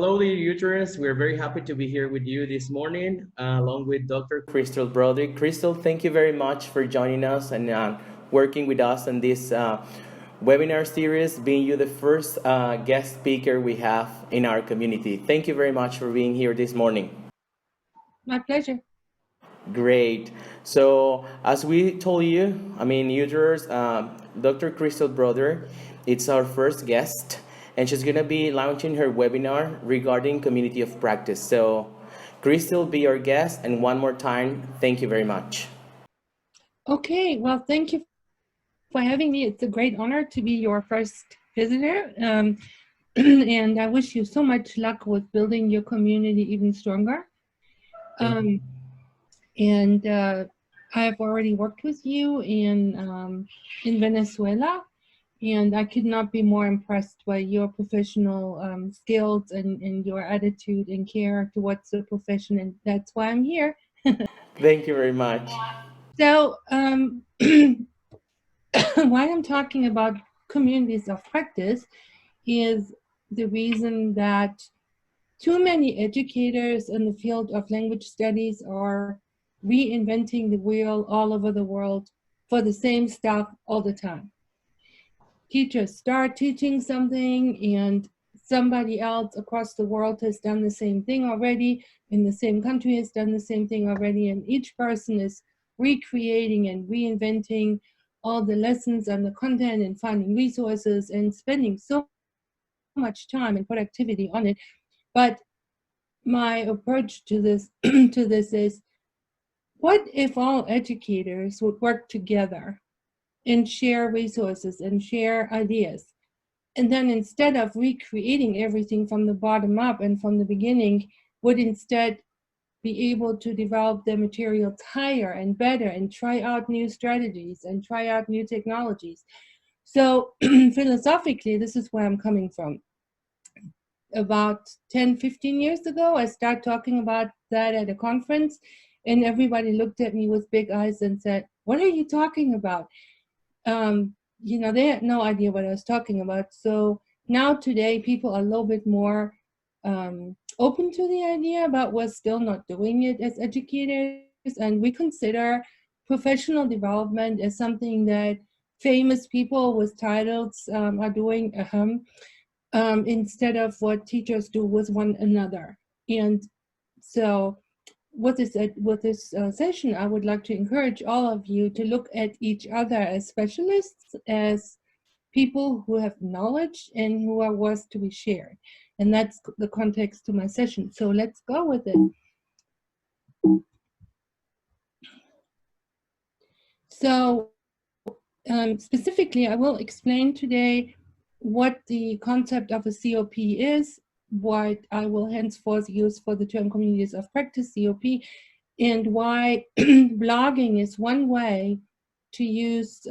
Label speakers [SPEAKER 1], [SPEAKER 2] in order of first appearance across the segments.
[SPEAKER 1] hello, dear users. We're very happy to be here with you this morning, along with Dr. Christel Broady. Christel, thank you very much for joining us and working with us in this webinar series, being you the first guest speaker we have in our community. Thank you very much for being here this morning.
[SPEAKER 2] My pleasure.
[SPEAKER 1] Great. So as we told you, users, Dr. Christel Broady, it's our first guest, and she's going to be launching her webinar regarding community of practice. So Christel, be our guest, and one more time, thank you very much.
[SPEAKER 2] Okay, well, thank you for having me. It's a great honor to be your first visitor. And I wish you so much luck with building your community even stronger. I've already worked with you in Venezuela, and I could not be more impressed by your professional skills and your attitude and care towards the profession, and that's why I'm here.
[SPEAKER 1] Thank you very much.
[SPEAKER 2] So why I'm talking about communities of practice is the reason that too many educators in the field of language studies are reinventing the wheel all over the world for the same stuff all the time. Teachers start teaching something and somebody else across the world has done the same thing already, in the same country has done the same thing already, and each person is recreating and reinventing all the lessons and the content and finding resources and spending so much time and productivity on it. But my approach to this is, what if all educators would work together and share resources and share ideas? And then instead of recreating everything from the bottom up and from the beginning, would instead be able to develop their materials higher and better and try out new strategies and try out new technologies. So philosophically, this is where I'm coming from. About 10, 15 years ago, I started talking about that at a conference, and everybody looked at me with big eyes and said, "What are you talking about?" They had no idea what I was talking about. So now today, people are a little bit more open to the idea, but we're still not doing it as educators. And we consider professional development as something that famous people with titles are doing instead of what teachers do with one another. And so with this session, I would like to encourage all of you to look at each other as specialists, as people who have knowledge and who are worth to be shared. And that's the context to my session. So let's go with it. So specifically, I will explain today what the concept of a COP is, what I will henceforth use for the term communities of practice, COP, and why blogging is one way to use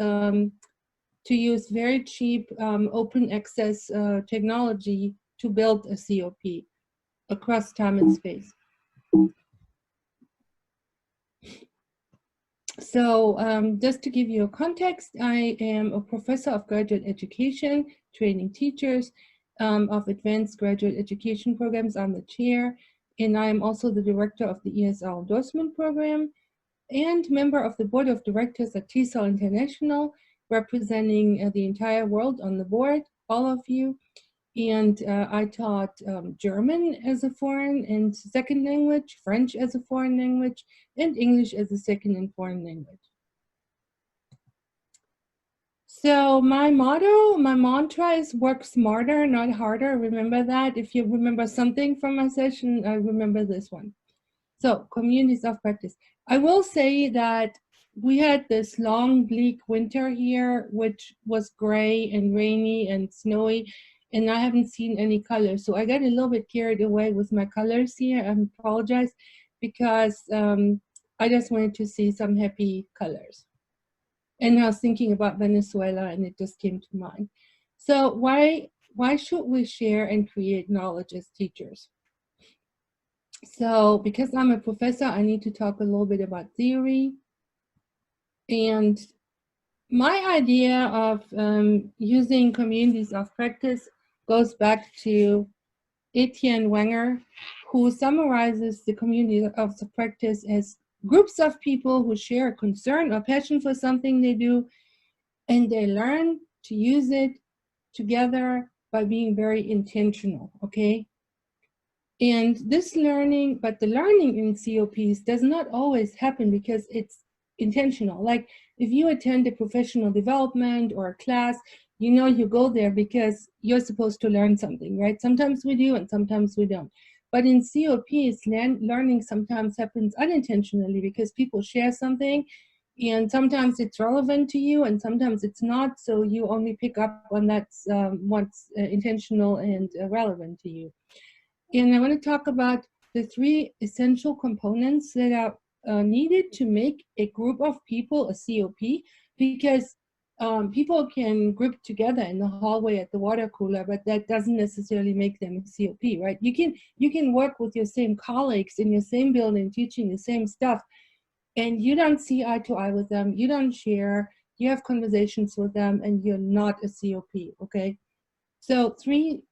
[SPEAKER 2] very cheap open access technology to build a COP across time and space. So just to give you a context, I am a professor of graduate education, training teachers of advanced graduate education programs. I'm the chair, and I am also the director of the ESL endorsement program and member of the board of directors at TESOL International, representing the entire world on the board, all of you. And I taught German as a foreign and second language, French as a foreign language, and English as a second and foreign language. So my mantra is work smarter, not harder. Remember that. If you remember something from my session, I remember this one. So communities of practice. I will say that we had this long, bleak winter here, which was gray and rainy and snowy, and I haven't seen any colors. So I got a little bit carried away with my colors here. I apologize, because I just wanted to see some happy colors. And I was thinking about Venezuela, and it just came to mind. So why should we share and create knowledge as teachers? So because I'm a professor, I need to talk a little bit about theory. And my idea of using communities of practice goes back to Etienne Wenger, who summarizes the community of the practice as groups of people who share a concern or passion for something they do, and they learn to use it together by being very intentional, okay? And this learning, but the learning in COPs does not always happen because it's intentional. Like if you attend a professional development or a class, you know you go there because you're supposed to learn something, right? Sometimes we do and sometimes we don't. But in COPs, learning sometimes happens unintentionally because people share something and sometimes it's relevant to you and sometimes it's not. So you only pick up on that's what's intentional and relevant to you. And I want to talk about the three essential components that are needed to make a group of people a COP, because people can group together in the hallway at the water cooler, but that doesn't necessarily make them a COP, right? You can work with your same colleagues in your same building, teaching the same stuff, and you don't see eye to eye with them, you don't share, you have conversations with them, and you're not a COP, okay? So three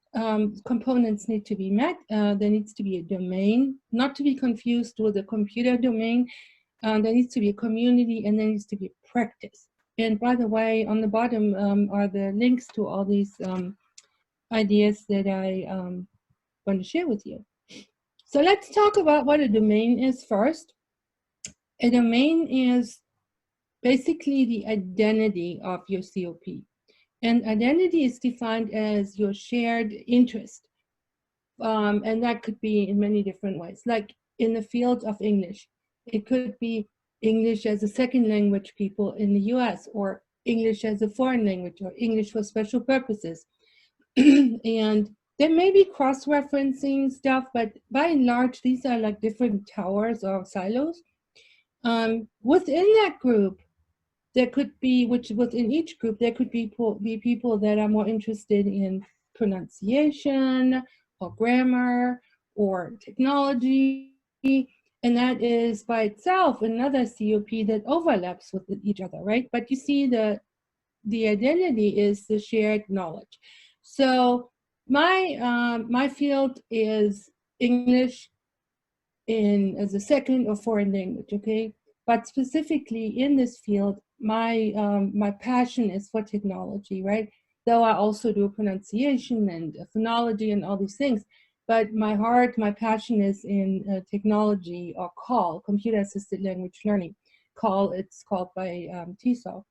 [SPEAKER 2] components need to be met. There needs to be a domain, not to be confused with a computer domain. There needs to be a community, and there needs to be practice. And by the way, on the bottom are the links to all these ideas that I want to share with you. So let's talk about what a domain is first. A domain is basically the identity of your COP. And identity is defined as your shared interest. And that could be in many different ways. Like in the field of English, it could be English as a second language people in the US, or English as a foreign language, or English for special purposes. And there may be cross-referencing stuff, but by and large, these are like different towers or silos. Within that group, there could be, which within each group, there could be people that are more interested in pronunciation or grammar or technology. And that is by itself another COP that overlaps with each other, right? But you see the identity is the shared knowledge. So my field is English as a second or foreign language, okay? But specifically in this field, my passion is for technology, right? Though I also do pronunciation and phonology and all these things, but my heart, my passion is in technology, or CAL, Computer Assisted Language Learning. CAL, it's called by TESOL.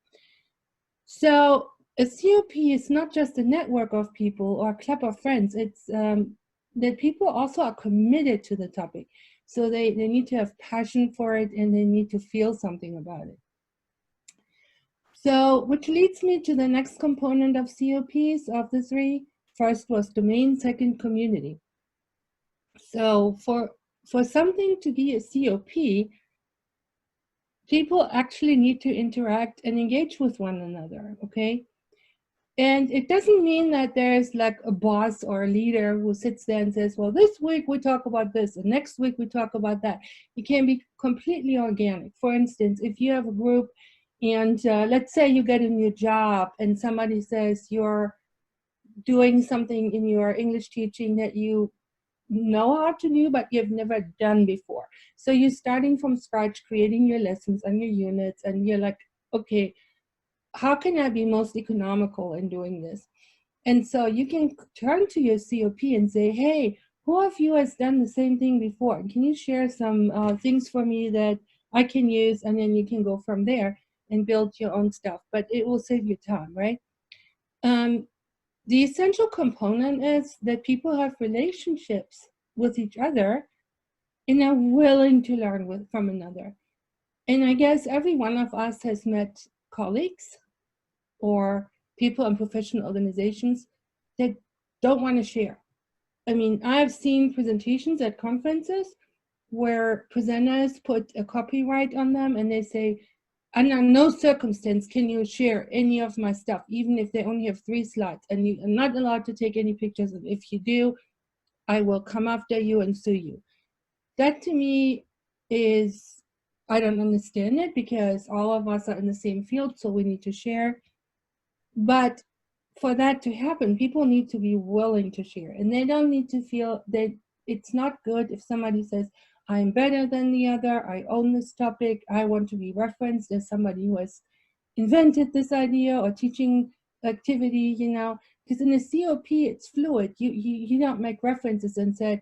[SPEAKER 2] So a COP is not just a network of people or a club of friends. It's that people also are committed to the topic. So they need to have passion for it, and they need to feel something about it. So, which leads me to the next component of COPs of the three. First was domain, second community. So for something to be a COP, people actually need to interact and engage with one another, okay? And it doesn't mean that there's like a boss or a leader who sits there and says, well, this week we talk about this, and next week we talk about that. It can be completely organic. For instance, if you have a group and let's say you get a new job and somebody says you're doing something in your English teaching that you know how to do, but you've never done before. So you're starting from scratch, creating your lessons and your units, and you're like, okay, how can I be most economical in doing this? And so you can turn to your COP and say, hey, who of you has done the same thing before? Can you share some things for me that I can use? And then you can go from there and build your own stuff, but it will save you time, right? The essential component is that people have relationships with each other and are willing to learn from another. And I guess every one of us has met colleagues or people in professional organizations that don't want to share. I mean, I've seen presentations at conferences where presenters put a copyright on them and they say, under no circumstance can you share any of my stuff, even if they only have 3 slides, and you are not allowed to take any pictures, and if you do, I will come after you and sue you. That to me is, I don't understand it, because all of us are in the same field, so we need to share. But for that to happen, people need to be willing to share, and they don't need to feel that it's not good if somebody says, I'm better than the other, I own this topic, I want to be referenced as somebody who has invented this idea or teaching activity, you know, because in a COP it's fluid. You don't make references and said,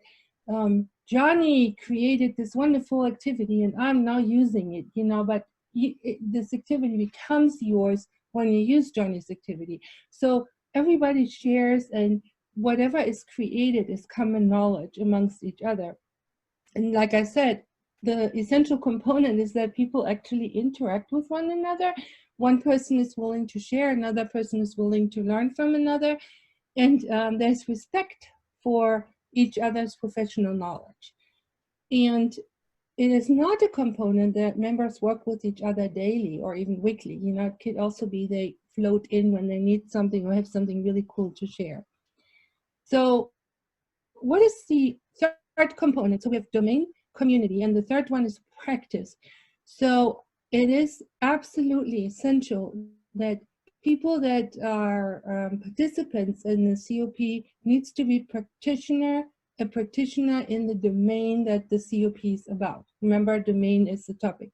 [SPEAKER 2] Johnny created this wonderful activity and I'm now using it, you know, but this activity becomes yours when you use Johnny's activity. So everybody shares, and whatever is created is common knowledge amongst each other. And like I said, the essential component is that people actually interact with one another. One person is willing to share, another person is willing to learn from another, and there's respect for each other's professional knowledge. And it is not a component that members work with each other daily or even weekly. You know, it could also be they float in when they need something or have something really cool to share. So what is the third component? So we have domain, community, and the third one is practice. So it is absolutely essential that people that are participants in the COP needs to be a practitioner in the domain that the COP is about. Remember, domain is the topic.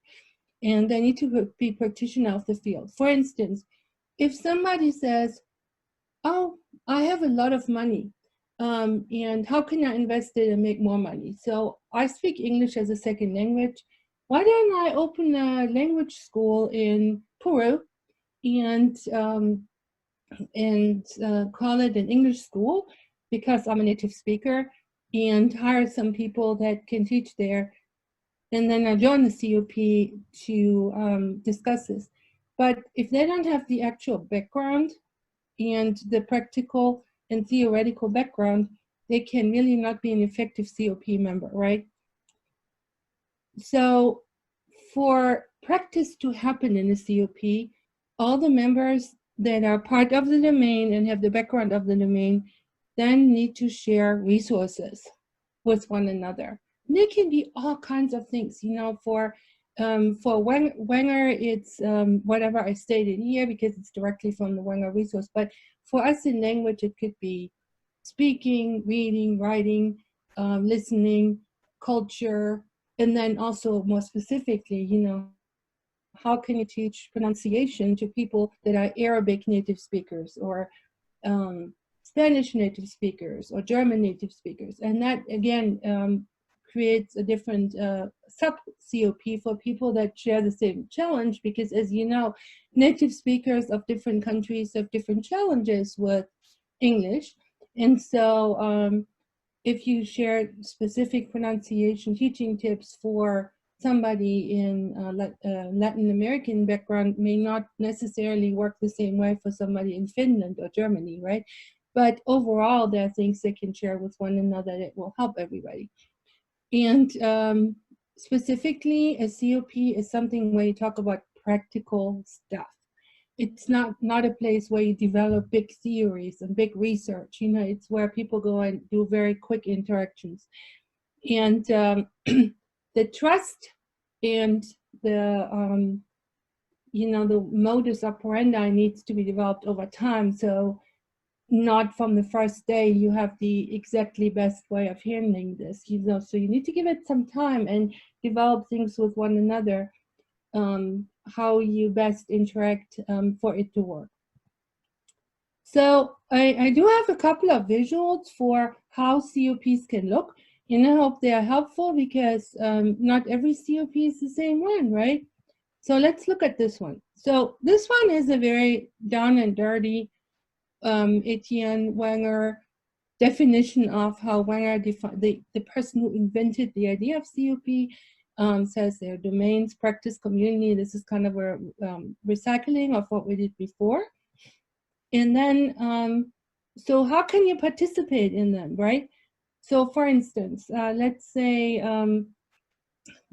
[SPEAKER 2] And they need to be practitioner of the field. For instance, if somebody says, oh, I have a lot of money, and how can I invest it and make more money? So I speak English as a second language. Why don't I open a language school in Peru and call it an English school because I'm a native speaker, and hire some people that can teach there, and then I join the COP to discuss this. But if they don't have the actual background and the practical and theoretical background, they can really not be an effective COP member, right? So for practice to happen in the COP, all the members that are part of the domain and have the background of the domain then need to share resources with one another. And they can be all kinds of things, you know, for Wenger, it's whatever I stated here because it's directly from the Wenger resource. But for us in language, it could be speaking, reading, writing, listening, culture, and then also more specifically, you know, how can you teach pronunciation to people that are Arabic native speakers or Spanish native speakers or German native speakers? And that, again, creates a different sub-COP for people that share the same challenge, because as you know, native speakers of different countries have different challenges with English. And so if you share specific pronunciation teaching tips for somebody in Latin American background may not necessarily work the same way for somebody in Finland or Germany, right? But overall, there are things they can share with one another that will help everybody. And specifically, a COP is something where you talk about practical stuff. It's not a place where you develop big theories and big research. You know, it's where people go and do very quick interactions. And the trust and the you know, the modus operandi needs to be developed over time. So not from the first day you have the exactly best way of handling this, you know. So you need to give it some time and develop things with one another, how you best interact for it to work. So I do have a couple of visuals for how COPs can look, and I hope they are helpful because not every COP is the same one, right? So let's look at this one. So this one is a very down and dirty Etienne Wenger definition of how Wenger defined the person who invented the idea of COP. Says their domains, practice, community. This is kind of a recycling of what we did before. And then, so how can you participate in them, right? So for instance, let's say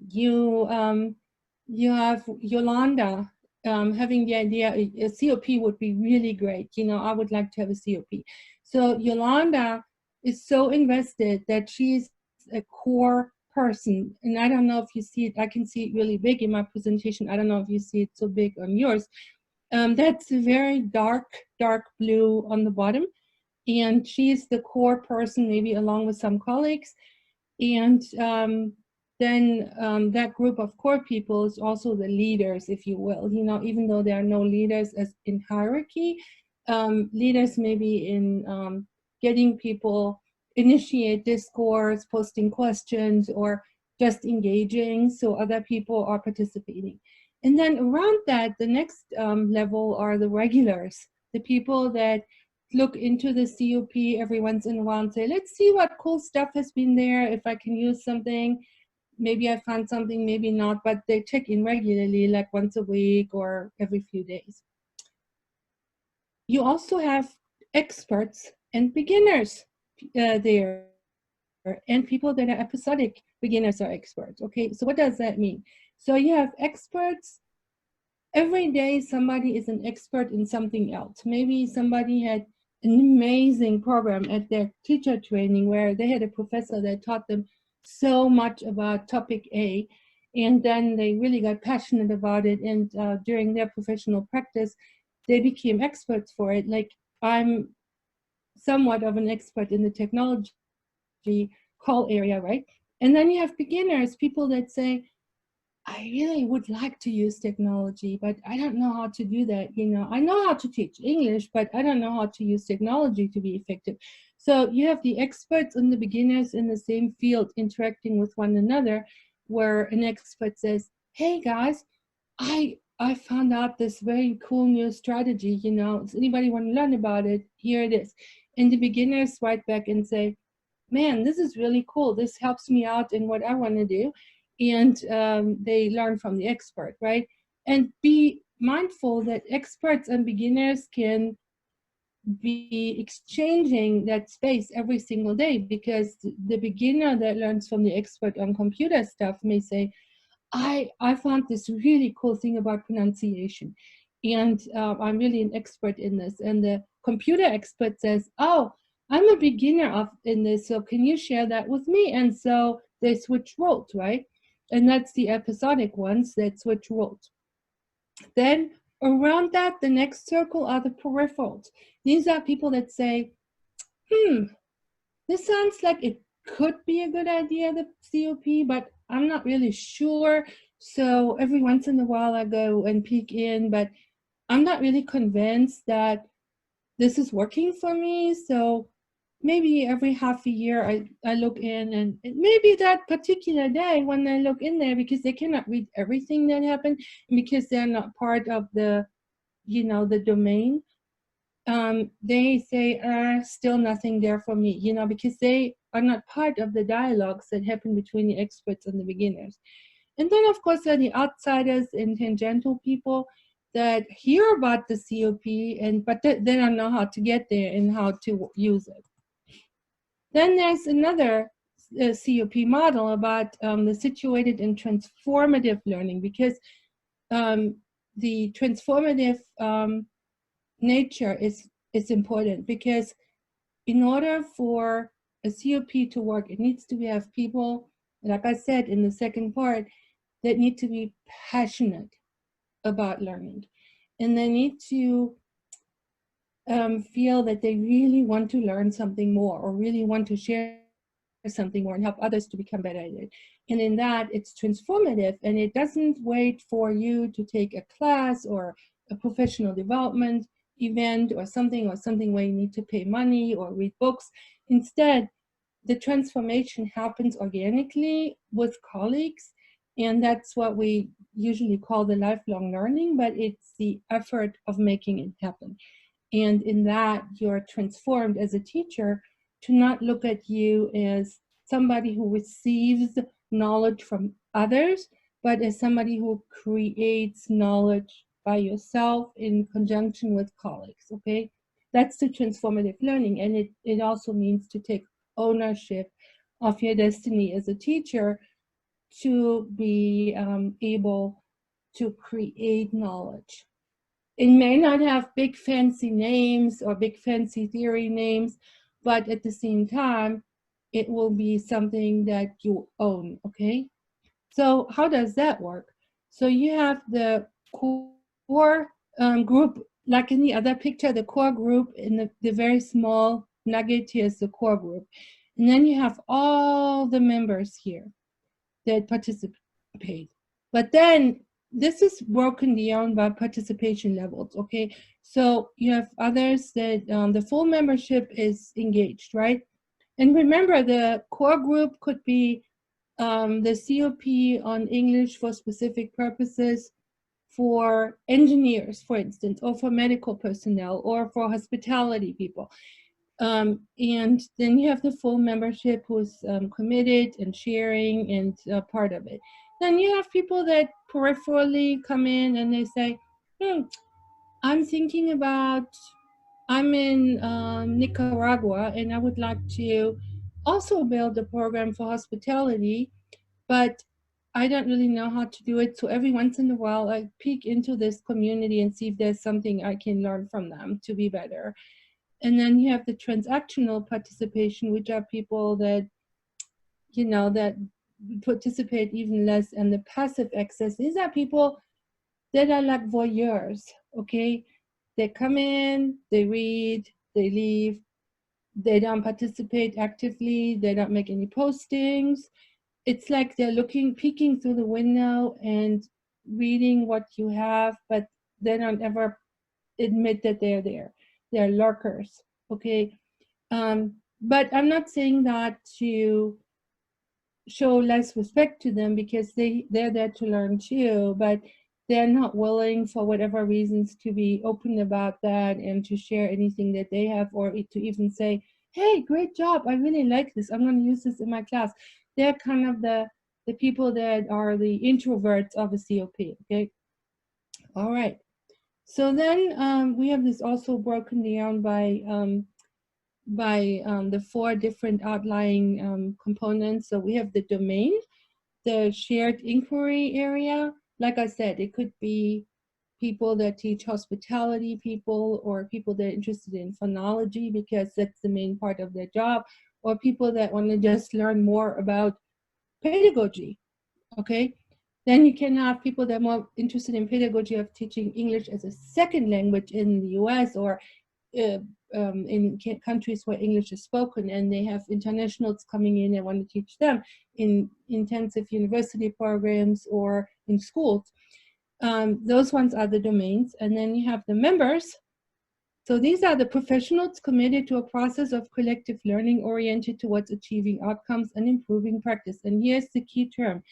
[SPEAKER 2] you have Yolanda having the idea a COP would be really great. You know, I would like to have a COP. So Yolanda is so invested that she's a core person. And I don't know if you see it, I can see it really big in my presentation. I don't know if you see it so big on yours. That's very dark blue on the bottom. And she's the core person, maybe along with some colleagues. And then that group of core people is also the leaders, if you will. You know, even though there are no leaders as in hierarchy, leaders maybe in getting people initiate discourse, posting questions, or just engaging so other people are participating. And then around that, the next level are the regulars, the people that look into the COP every once in a while and say, let's see what cool stuff has been there, if I can use something. Maybe I found something, maybe not, but they check in regularly, like once a week or every few days. You also have experts and beginners there, and people that are episodic beginners are experts. Okay, so what does that mean? So you have experts. Every day somebody is an expert in something else. Maybe somebody had an amazing program at their teacher training where they had a professor that taught them so much about topic A, and then they really got passionate about it, and during their professional practice they became experts for it. Like, I'm somewhat of an expert in the technology call area, right? And then you have beginners, people that say, I really would like to use technology, but I don't know how to do that. You know, I know how to teach English, but I don't know how to use technology to be effective. So you have the experts and the beginners in the same field interacting with one another, where an expert says, hey guys, I found out this very cool new strategy. You know, does anybody want to learn about it? Here it is. And the beginners write back and say, man, this is really cool. This helps me out in what I want to do. And they learn from the expert, right? And be mindful that experts and beginners can be exchanging that space every single day, because the beginner that learns from the expert on computer stuff may say, I found this really cool thing about pronunciation, and I'm really an expert in this. And the computer expert says, oh, I'm a beginner in this, so can you share that with me? And so they switch roles, right? And that's the episodic ones that switch roles. Then around that, the next circle are the peripherals. These are people that say, this sounds like it could be a good idea, the COP, but I'm not really sure. So every once in a while I go and peek in, but I'm not really convinced that this is working for me. So maybe every half a year I look in, and maybe that particular day when I look in there, because they cannot read everything that happened, because they're not part of the, you know, the domain, they say, still nothing there for me, you know, because they are not part of the dialogues that happen between the experts and the beginners. And then, of course, there are the outsiders and tangential people that hear about the COP, but they don't know how to get there and how to use it. Then there's another COP model about the situated and transformative learning, because the transformative nature is important, because in order for a COP to work, it needs to have people, like I said in the second part, that need to be passionate about learning, and they need to feel that they really want to learn something more, or really want to share something more and help others to become better at it. And in that, it's transformative, and it doesn't wait for you to take a class or a professional development event or something where you need to pay money or read books. Instead, the transformation happens organically with colleagues, and that's what we usually call the lifelong learning, but it's the effort of making it happen. And in that, you're transformed as a teacher to not look at you as somebody who receives knowledge from others, but as somebody who creates knowledge by yourself in conjunction with colleagues, okay? That's the transformative learning, and it also means to take ownership of your destiny as a teacher, to be able to create knowledge. It may not have big fancy names or big fancy theory names, but at the same time, it will be something that you own, okay? So how does that work? So you have the core group, like in the other picture, the core group in the very small nugget here is the core group. And then you have all the members here that participate. But then this is broken down by participation levels, okay? So you have others that the full membership is engaged, right? And remember, the core group could be the COP on English for specific purposes, for engineers, for instance, or for medical personnel, or for hospitality people. And then you have the full membership who's committed and sharing and part of it. Then you have people that peripherally come in and they say, I'm thinking about, I'm in Nicaragua and I would like to also build a program for hospitality, but I don't really know how to do it. So every once in a while, I peek into this community and see if there's something I can learn from them to be better. And then you have the transactional participation, which are people that, you know, that participate even less, and the passive access. These are people that are like voyeurs, okay? They come in, they read, they leave, they don't participate actively, they don't make any postings. It's like they're looking, peeking through the window and reading what you have, but they don't ever admit that they're there. They're lurkers, okay? But I'm not saying that to show less respect to them, because they're there to learn too, but they're not willing for whatever reasons to be open about that and to share anything that they have, or to even say, hey, great job, I really like this, I'm going to use this in my class. They're kind of the people that are the introverts of a COP, okay? All right. So then we have this also broken down by the 4 different outlying components. So we have the domain, the shared inquiry area. Like I said, it could be people that teach hospitality people, or people that are interested in phonology because that's the main part of their job, or people that want to just learn more about pedagogy, okay? Then you can have people that are more interested in pedagogy of teaching English as a second language in the US, or in countries where English is spoken, and they have internationals coming in and want to teach them in intensive university programs or in schools. Those ones are the domains. And then you have the members. So these are the professionals committed to a process of collective learning oriented towards achieving outcomes and improving practice. And here's the key term: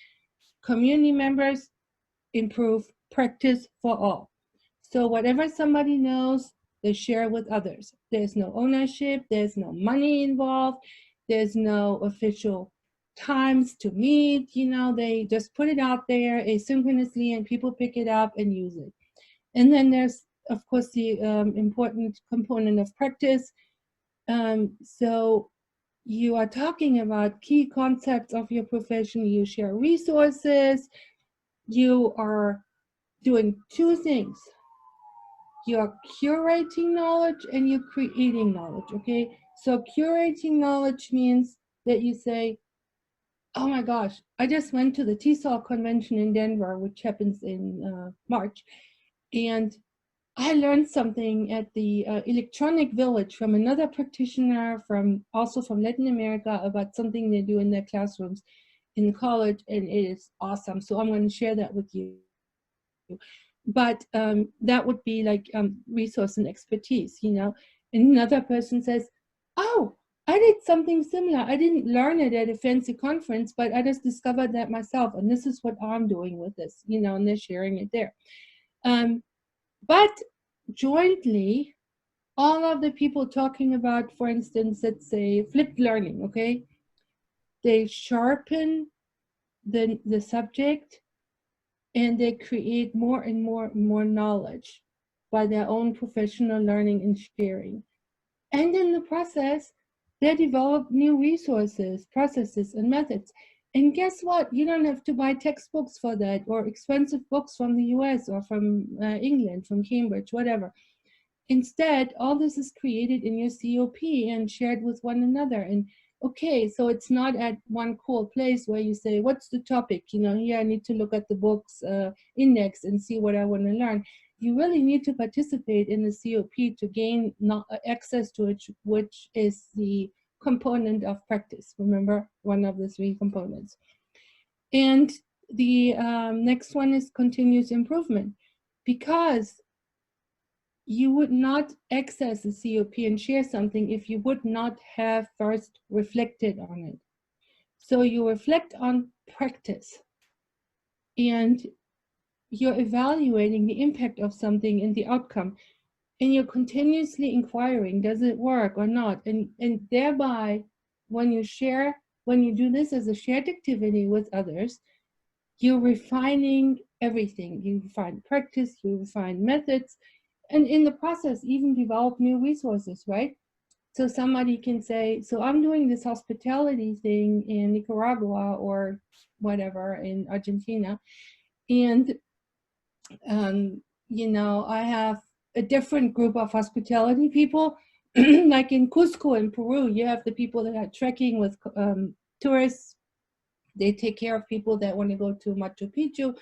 [SPEAKER 2] community members improve practice for all. So whatever somebody knows, they share with others. There's no ownership, there's no money involved, there's no official times to meet, you know, they just put it out there asynchronously and people pick it up and use it. And then there's, of course, the important component of practice. So you are talking about key concepts of your profession, you share resources, you are doing 2 things. You're curating knowledge and you're creating knowledge, okay? So curating knowledge means that you say, oh my gosh, I just went to the TESOL convention in Denver, which happens in March, and I learned something at the Electronic Village from another practitioner also from Latin America about something they do in their classrooms in college, and it is awesome. So I'm going to share that with you. But that would be like resource and expertise, you know. And another person says, oh, I did something similar. I didn't learn it at a fancy conference, but I just discovered that myself, and this is what I'm doing with this, you know, and they're sharing it there. But jointly, all of the people talking about, for instance, let's say flipped learning, okay? They sharpen the subject, and they create more and more and more knowledge by their own professional learning and sharing. And in the process, they develop new resources, processes, and methods. And guess what? You don't have to buy textbooks for that, or expensive books from the US or from England, from Cambridge, whatever. Instead, all this is created in your COP and shared with one another. And okay, so it's not at one cool place where you say, what's the topic? You know, here I need to look at the book's index and see what I want to learn. you really need to participate in the COP to gain access to it, which is the component of practice. Remember, one of the 3 components. And the next one is continuous improvement, because you would not access a COP and share something if you would not have first reflected on it. So you reflect on practice, and you're evaluating the impact of something and the outcome, and you're continuously inquiring, does it work or not? And thereby, when you do this as a shared activity with others, you're refining everything. You refine practice, you refine methods, and in the process, even develop new resources, right? So somebody can say, so I'm doing this hospitality thing in Nicaragua or whatever in Argentina, and I have a different group of hospitality people. Like in Cusco in Peru, you have the people that are trekking with tourists. They take care of people that want to go to Machu Picchu.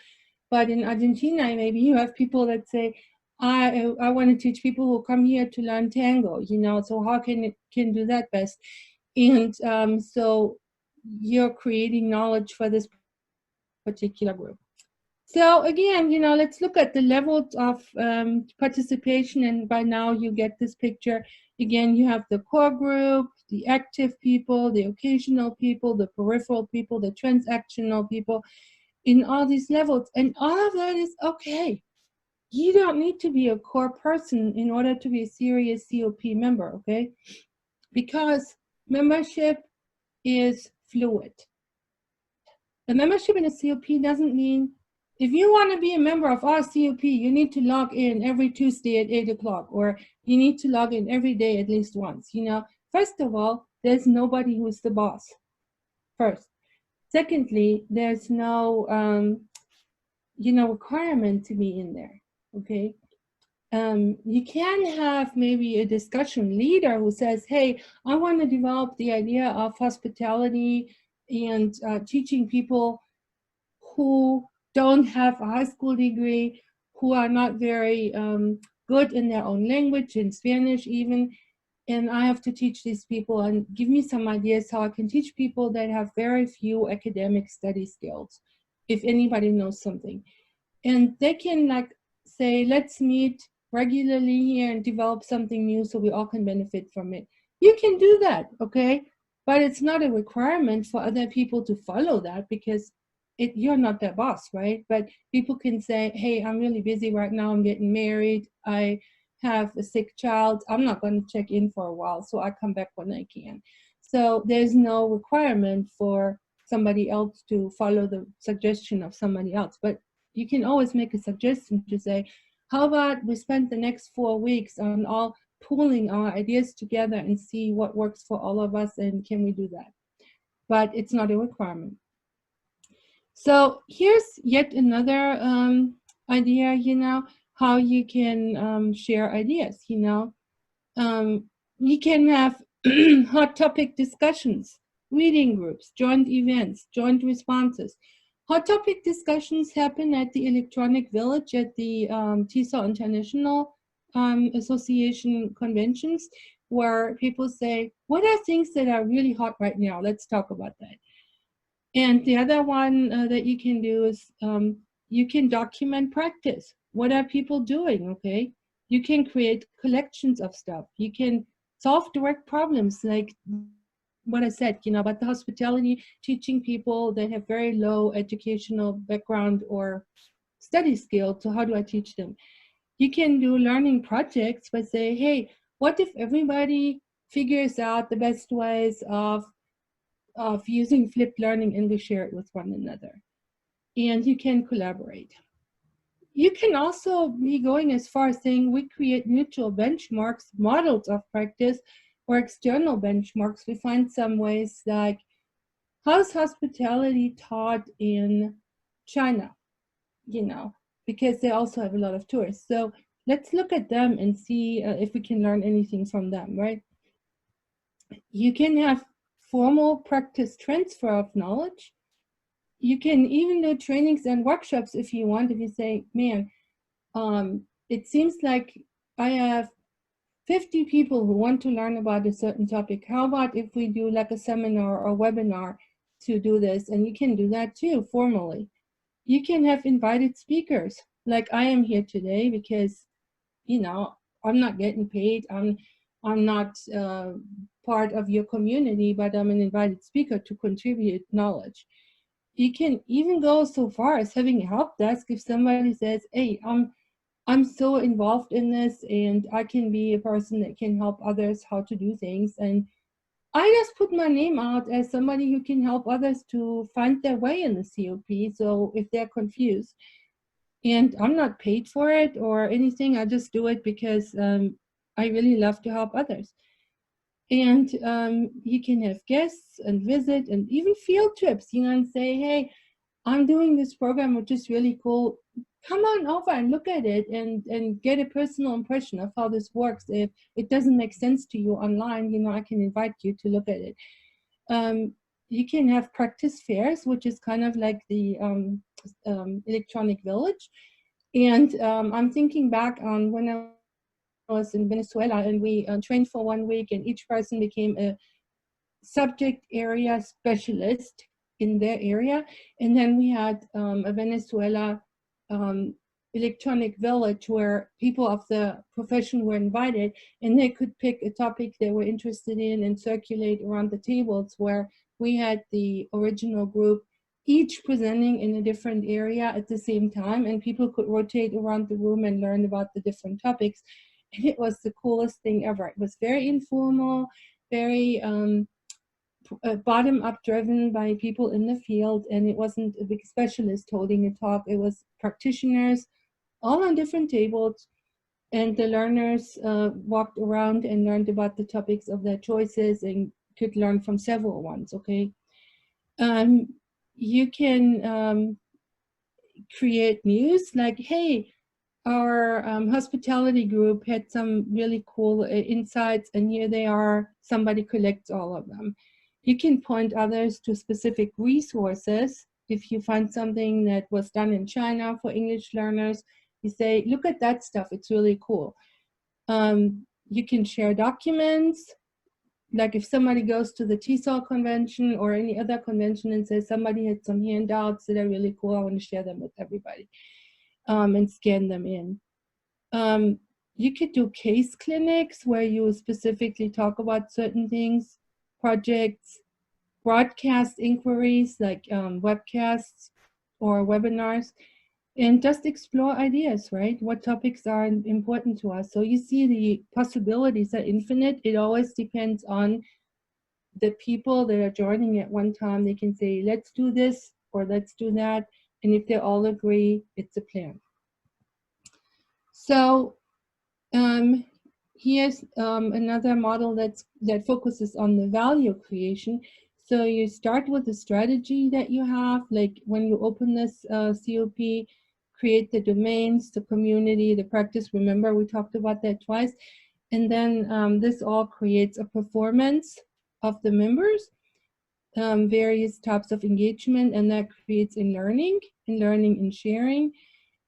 [SPEAKER 2] But in Argentina, maybe you have people that say, I want to teach people who come here to learn tango, so how can do that best? And so you're creating knowledge for this particular group. So again, let's look at the levels of participation, and by now you get this picture. Again, you have the core group, the active people, the occasional people, the peripheral people, the transactional people, in all these levels, and all of that is okay. You don't need to be a core person in order to be a serious COP member, okay? Because membership is fluid. A membership in a COP doesn't mean, if you want to be a member of our COP, you need to log in every Tuesday at 8 o'clock, or you need to log in every day at least once. First of all, there's nobody who's the boss, first. Secondly, there's no requirement to be in there, okay? You can have maybe a discussion leader who says, hey, I want to develop the idea of hospitality and teaching people who don't have a high school degree, who are not very good in their own language, in Spanish even, and I have to teach these people and give me some ideas how I can teach people that have very few academic study skills, if anybody knows something. And they can say, let's meet regularly here and develop something new so we all can benefit from it. You can do that, okay? But it's not a requirement for other people to follow that, because you're not their boss, right? But people can say, hey, I'm really busy right now. I'm getting married. I have a sick child. I'm not going to check in for a while, so I come back when I can. So there's no requirement for somebody else to follow the suggestion of somebody else. But you can always make a suggestion to say, how about we spend the next 4 weeks on all pooling our ideas together and see what works for all of us, and can we do that? But it's not a requirement. So here's yet another idea, how you can share ideas, you can have hot topic discussions, reading groups, joint events, joint responses. Hot topic discussions happen at the Electronic Village at the TESOL International Association conventions, where people say, what are things that are really hot right now? Let's talk about that. And the other one that you can do is you can document practice. What are people doing, okay? You can create collections of stuff. You can solve direct problems, like what I said, about the hospitality, teaching people that have very low educational background or study skills. So how do I teach them? You can do learning projects by saying, hey, what if everybody figures out the best ways of using flipped learning and we share it with one another? And you can collaborate. You can also be going as far as saying we create mutual benchmarks, models of practice, or external benchmarks. We find some ways like, how's hospitality taught in China? Because they also have a lot of tourists. So let's look at them and see if we can learn anything from them, right? You can have formal practice transfer of knowledge. You can even do trainings and workshops if you want. If you say, man, it seems like I have 50 people who want to learn about a certain topic. How about if we do like a seminar or webinar to do this? And you can do that too, formally. You can have invited speakers, like I am here today, because, you know, I'm not getting paid. I'm not part of your community, but I'm an invited speaker to contribute knowledge. You can even go so far as having a help desk if somebody says, hey, I'm so involved in this and I can be a person that can help others how to do things. And I just put my name out as somebody who can help others to find their way in the COP. So if they're confused, and I'm not paid for it or anything, I just do it because I really love to help others. And you can have guests and visit and even field trips, you know, and say, hey, I'm doing this program, which is really cool. Come on over and look at it and get a personal impression of how this works. If it doesn't make sense to you online, you know, I can invite you to look at it. You can have practice fairs, which is kind of like the electronic village. And I'm thinking back on when I was in Venezuela and we trained for 1 week and each person became a subject area specialist in their area. And then we had a Venezuela um, electronic village where people of the profession were invited and they could pick a topic they were interested in and circulate around the tables, where we had the original group each presenting in a different area at the same time, and people could rotate around the room and learn about the different topics. And it was the coolest thing ever. It was very informal, very bottom-up driven by people in the field, and it wasn't a big specialist holding a talk. It was practitioners all on different tables, and the learners walked around and learned about the topics of their choices and could learn from several ones, okay? You can create news like, hey, our hospitality group had some really cool insights, and here they are. Somebody collects all of them. You can point others to specific resources. If you find something that was done in China for English learners, you say, look at that stuff, it's really cool. You can share documents. Like if somebody goes to the TESOL convention or any other convention and says somebody had some handouts that are really cool, I want to share them with everybody, and scan them in. You could do case clinics where you specifically talk about certain things, projects, broadcast inquiries like webcasts or webinars, and just explore ideas, right? What topics are important to us? So you see the possibilities are infinite. It always depends on the people that are joining at one time. They can say, let's do this or let's do that. And if they all agree, it's a plan. So here's another model that focuses on the value creation. So you start with the strategy that you have, like when you open this COP, create the domains, the community, the practice. Remember, we talked about that twice. And then this all creates a performance of the members, various types of engagement, and that creates in learning and sharing.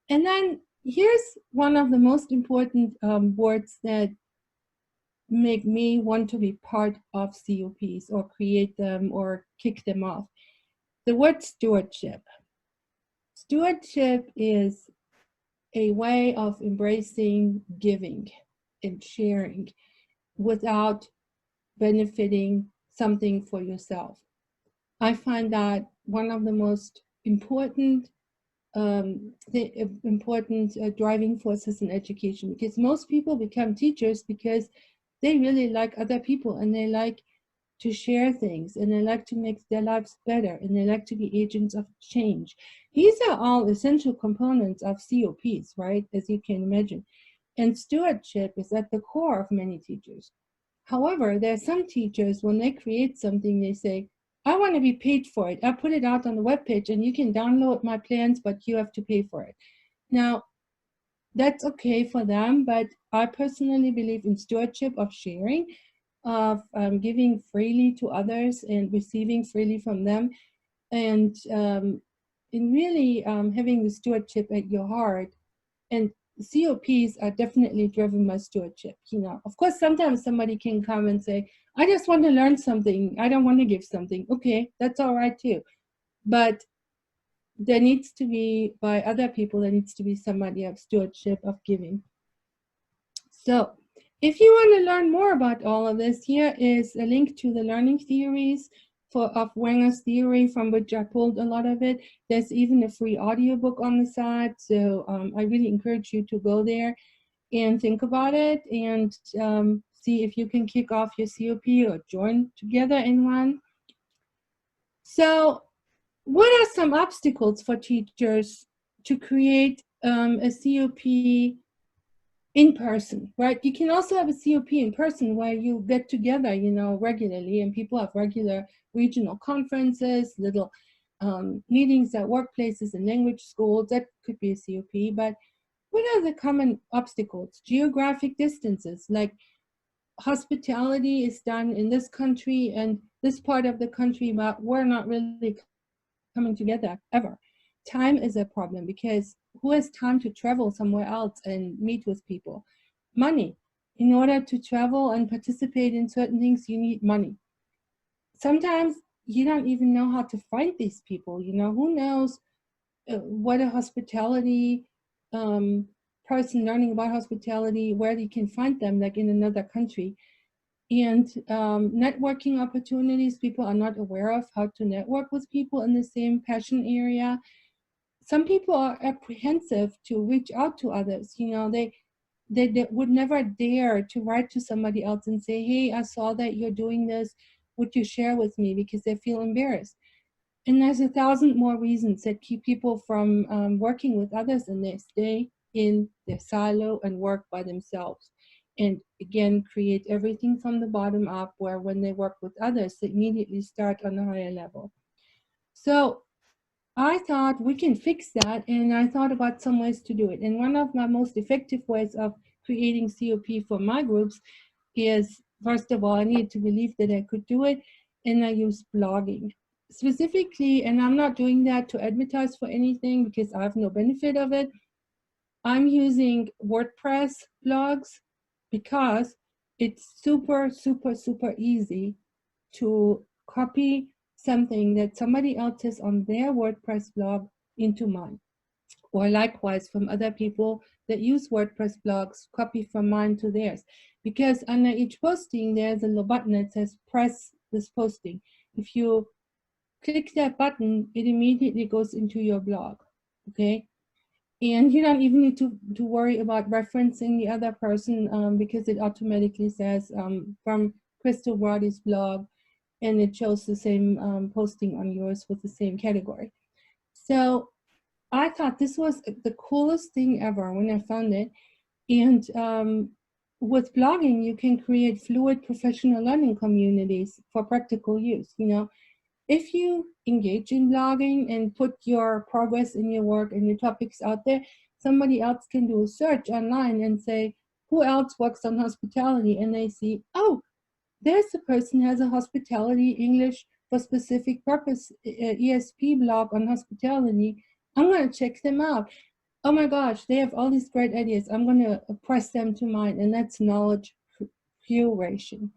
[SPEAKER 2] And then here's one of the most important words that make me want to be part of COPs or create them or kick them off. The word stewardship. Stewardship is a way of embracing giving and sharing without benefiting something for yourself. I find that one of the most important driving forces in education, because most people become teachers because they really like other people and they like to share things and they like to make their lives better and they like to be agents of change. These are all essential components of COPs, right? As you can imagine. And stewardship is at the core of many teachers. However, there are some teachers, when they create something, they say, I want to be paid for it. I put it out on the webpage and you can download my plans, but you have to pay for it. Now, that's okay for them, but I personally believe in stewardship of sharing, of giving freely to others and receiving freely from them, and in really having the stewardship at your heart and COPs are definitely driven by stewardship. You know, of course, sometimes somebody can come and say, I just want to learn something. I don't want to give something. Okay, that's all right too. But there needs to be, by other people, there needs to be somebody of stewardship, of giving. So if you want to learn more about all of this, here is a link to the learning theories of Wenger's theory, from which I pulled a lot of it. There's even a free audiobook on the site. So I really encourage you to go there and think about it, and see if you can kick off your COP or join together in one. So what are some obstacles for teachers to create a COP in person, right? You can also have a COP in person where you get together, you know, regularly, and people have regular regional conferences, little meetings at workplaces and language schools. That could be a COP. But what are the common obstacles? Geographic distances, like hospitality is done in this country and this part of the country, but we're not really coming together ever. Time is a problem, because who has time to travel somewhere else and meet with people? Money. In order to travel and participate in certain things, you need money. Sometimes you don't even know how to find these people. You know, who knows what a hospitality person learning about hospitality, where you can find them, like in another country. And networking opportunities, people are not aware of how to network with people in the same passion area. Some people are apprehensive to reach out to others. You know, they would never dare to write to somebody else and say, hey, I saw that you're doing this, would you share with me? Because they feel embarrassed. And there's 1,000 more reasons that keep people from working with others, and they stay in their silo and work by themselves. And again, create everything from the bottom up, where when they work with others, they immediately start on a higher level. So I thought we can fix that, and I thought about some ways to do it. And one of my most effective ways of creating COP for my groups is, first of all, I needed to believe that I could do it, and I use blogging. Specifically, and I'm not doing that to advertise for anything because I have no benefit of it, I'm using WordPress blogs because it's super, super, super easy to copy something that somebody else has on their WordPress blog into mine. Or likewise from other people that use WordPress blogs, copy from mine to theirs. Because under each posting, there's a little button that says press this posting. If you click that button, it immediately goes into your blog, okay? And you don't even need to worry about referencing the other person because it automatically says from Christel Broady's blog, and it shows the same posting on yours with the same category. So I thought this was the coolest thing ever when I found it. And with blogging, you can create fluid professional learning communities for practical use. You know, if you engage in blogging and put your progress in your work and your topics out there, somebody else can do a search online and say, who else works on hospitality? And they see, oh, there's a person who has a hospitality English for specific purpose ESP blog on hospitality. I'm going to check them out. Oh my gosh, they have all these great ideas. I'm going to press them to mine, and that's knowledge curation.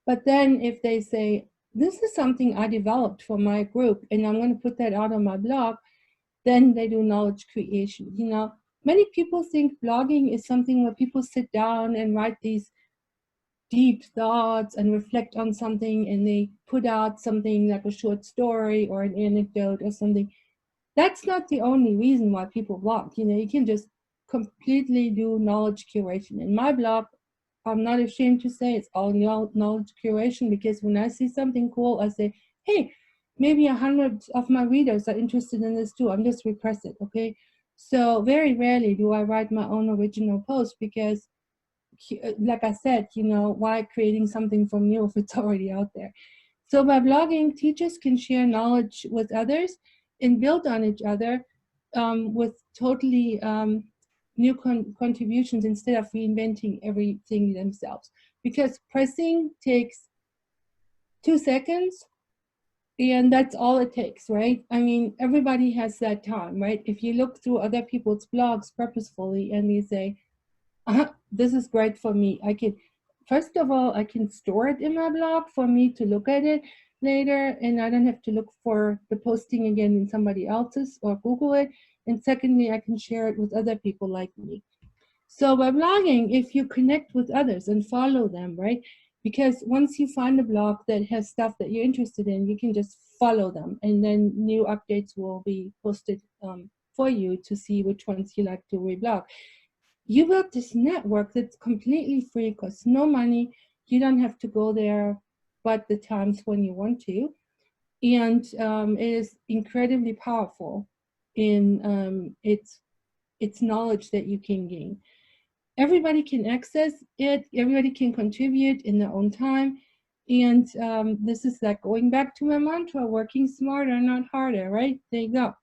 [SPEAKER 2] But then if they say, this is something I developed for my group and I'm going to put that out on my blog, then they do knowledge creation. You know, many people think blogging is something where people sit down and write these deep thoughts and reflect on something, and they put out something like a short story or an anecdote or something. That's not the only reason why people blog. You know, you can just completely do knowledge curation. In my blog, I'm not ashamed to say it's all knowledge curation, because when I see something cool, I say, hey, maybe 100 of my readers are interested in this too. I'm just repress it, okay? So very rarely do I write my own original post, because like I said, you know, why creating something from new if it's already out there? So by blogging, teachers can share knowledge with others and build on each other with totally new contributions instead of reinventing everything themselves. Because pressing takes 2 seconds, And that's all it takes, right? I mean, everybody has that time, right? If you look through other people's blogs purposefully and you say, this is great for me. I can, first of all, I can store it in my blog for me to look at it later, and I don't have to look for the posting again in somebody else's or Google it. And secondly, I can share it with other people like me. So by blogging, if you connect with others and follow them, right? Because once you find a blog that has stuff that you're interested in, you can just follow them, and then new updates will be posted for you to see which ones you like to reblog. You build this network that's completely free, costs no money. You don't have to go there but the times when you want to. And it is incredibly powerful in its knowledge that you can gain. Everybody can access it, everybody can contribute in their own time. And this is like going back to my mantra, working smarter, not harder, right? There you go.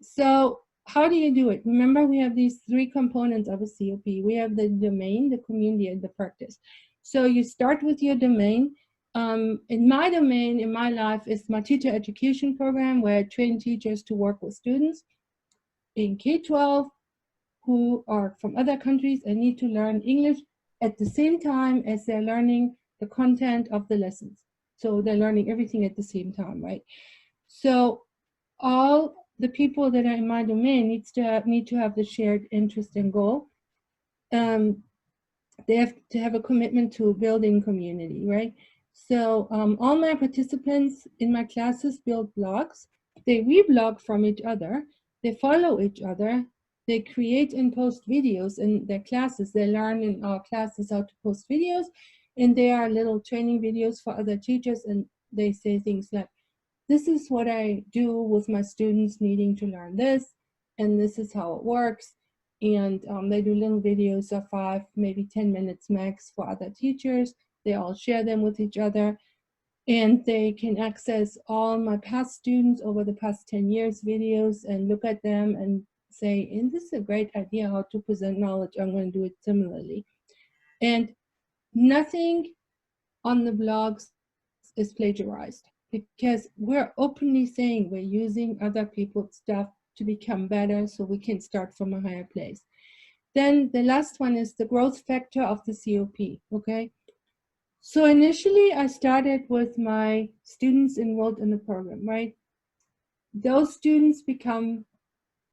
[SPEAKER 2] So how do you do it? Remember, we have these three components of a COP. We have the domain, the community, and the practice. So you start with your domain. In my domain, in my life, is my teacher education program, where I train teachers to work with students in K-12 who are from other countries and need to learn English at the same time as they're learning the content of the lessons. So they're learning everything at the same time, right? So all the people that are in my domain need to have the shared interest and goal. They have to have a commitment to building community, right? So all my participants in my classes build blogs. They reblog from each other. They follow each other. They create and post videos in their classes. They learn in our classes how to post videos, and they are little training videos for other teachers, and they say things like, this is what I do with my students needing to learn this, and this is how it works. And they do little videos of 5, maybe 10 minutes max for other teachers. They all share them with each other, and they can access all my past students over the past 10 years videos and look at them and say, and this is a great idea how to present knowledge. I'm going to do it similarly. And nothing on the blogs is plagiarized, because we're openly saying we're using other people's stuff to become better so we can start from a higher place. Then the last one is the growth factor of the COP, okay? So initially I started with my students enrolled in the program, right? Those students become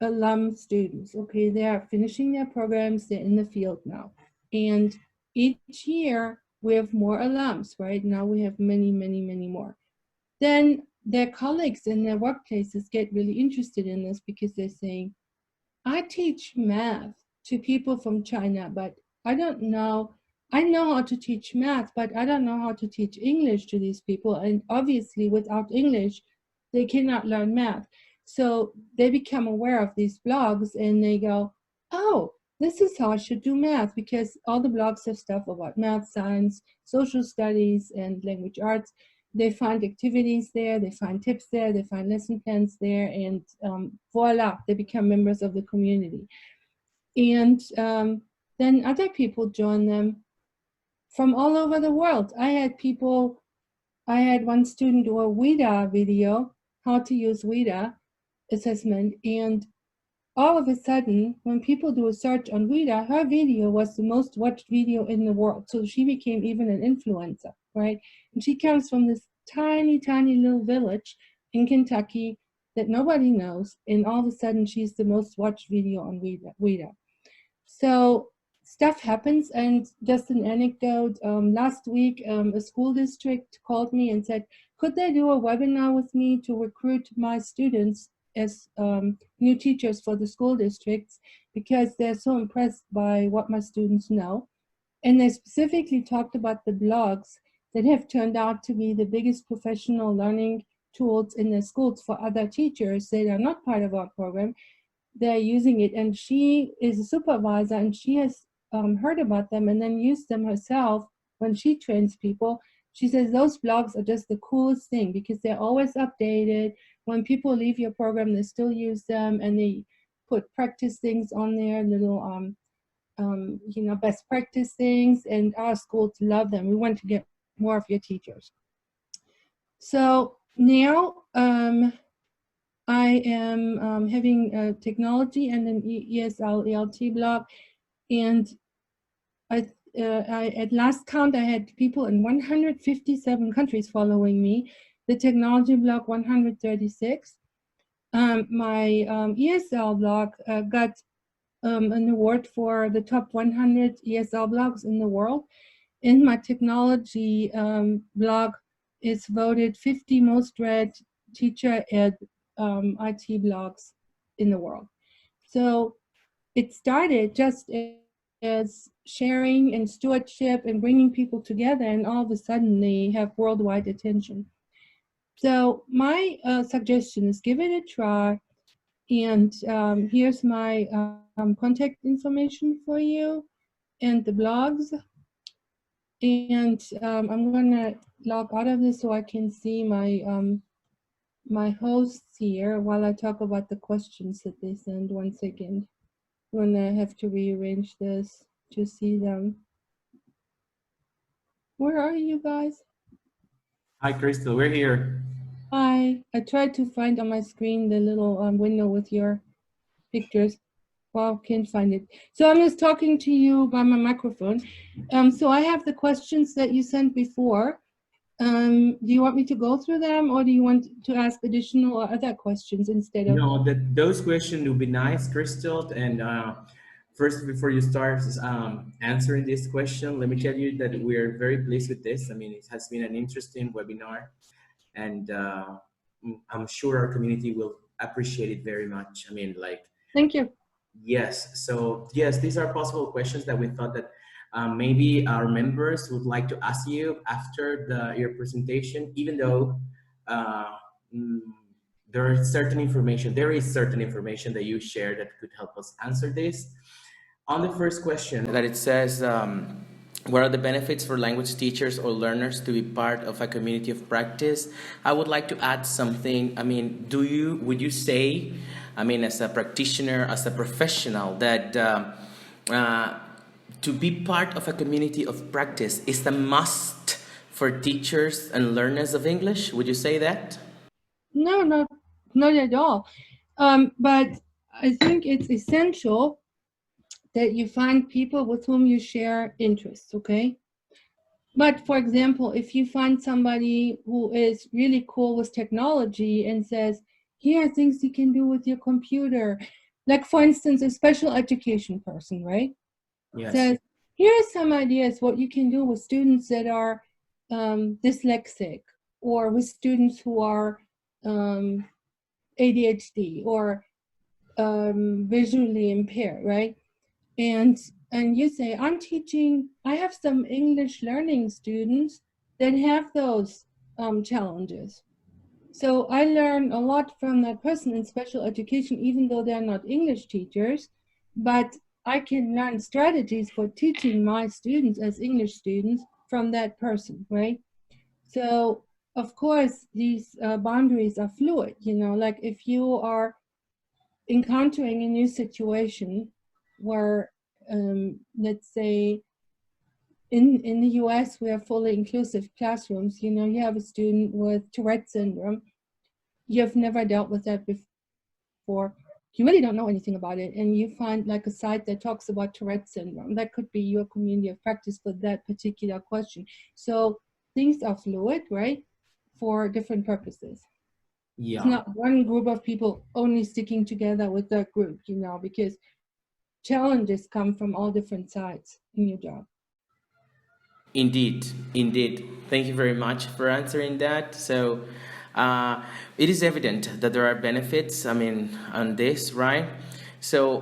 [SPEAKER 2] alum students, okay? They are finishing their programs, they're in the field now. And each year we have more alums, right? Now we have many, many, many more. Then their colleagues in their workplaces get really interested in this, because they're saying, I teach math to people from China, but I don't know. I know how to teach math, but I don't know how to teach English to these people. And obviously, without English, they cannot learn math. So they become aware of these blogs and they go, oh, this is how I should do math, because all the blogs have stuff about math, science, social studies, and language arts. They find activities there, they find tips there, they find lesson plans there, and voila, they become members of the community. And then other people join them from all over the world. I had one student do a WIDA video, how to use WIDA assessment, and all of a sudden, when people do a search on WIDA, her video was the most watched video in the world. So she became even an influencer, right? And she comes from this tiny, tiny little village in Kentucky that nobody knows. And all of a sudden, she's the most watched video on WIDA. So stuff happens. And just an anecdote, last week, a school district called me and said, could they do a webinar with me to recruit my students as new teachers for the school districts, because they're so impressed by what my students know. And they specifically talked about the blogs that have turned out to be the biggest professional learning tools in their schools for other teachers that are not part of our program. They're using it, and she is a supervisor, and she has heard about them and then used them herself when she trains people. She says those blogs are just the coolest thing, because they're always updated. When people leave your program, they still use them, and they put practice things on there, little best practice things, and our schools love them. We want to get more of your teachers. So now I am having technology and an ESL LDLT blog, and I at last count I had people in 157 countries following me. The technology blog 136. My ESL blog got an award for the top 100 ESL blogs in the world. And my technology blog is voted 50 most read teacher ed IT blogs in the world. So it started just as sharing and stewardship and bringing people together, and all of a sudden they have worldwide attention. So my suggestion is give it a try. And here's my contact information for you and the blogs. And I'm gonna log out of this so I can see my hosts here while I talk about the questions that they send. 1 second. I'm gonna have to rearrange this to see them. Where are you guys?
[SPEAKER 1] Hi, Christel. We're here.
[SPEAKER 2] Hi. I tried to find on my screen the little window with your pictures. Well, can't find it. So I'm just talking to you by my microphone. So I have the questions that you sent before. Do you want me to go through them, or do you want to ask additional or other questions instead of?
[SPEAKER 1] No, those questions would be nice, Christel. And first, before you start answering this question, let me tell you that we're very pleased with this. I mean, it has been an interesting webinar, and I'm sure our community will appreciate it very much. I mean, like,
[SPEAKER 2] Thank you.
[SPEAKER 1] yes. So yes, these are possible questions that we thought that maybe our members would like to ask you after your presentation, even though uh, mm, there is certain information that you share that could help us answer this. On the first question that it says, what are the benefits for language teachers or learners to be part of a community of practice? I would like to add something. I mean, would you say, I mean, as a practitioner, as a professional, that to be part of a community of practice is a must for teachers and learners of English? Would you say that?
[SPEAKER 2] No, not at all. But I think it's essential that you find people with whom you share interests, okay? But for example, if you find somebody who is really cool with technology and says, here are things you can do with your computer, like for instance, a special education person, right?
[SPEAKER 1] Yes.
[SPEAKER 2] Says, here are some ideas what you can do with students that are dyslexic, or with students who are ADHD or visually impaired, right? And you say, I have some English learning students that have those challenges. So I learn a lot from that person in special education, even though they're not English teachers, but I can learn strategies for teaching my students as English students from that person, right? So of course, these boundaries are fluid, you know, like if you are encountering a new situation where, let's say, in the US, we have fully inclusive classrooms. You know, you have a student with Tourette syndrome. You've never dealt with that before. You really don't know anything about it. And you find like a site that talks about Tourette syndrome. That could be your community of practice for that particular question. So things are fluid, right? For different purposes.
[SPEAKER 1] Yeah.
[SPEAKER 2] It's not one group of people only sticking together with that group, you know, because challenges come from all different sides in your job.
[SPEAKER 1] Indeed, indeed. Thank you very much for answering that. So, it is evident that there are benefits, I mean, on this, right? So,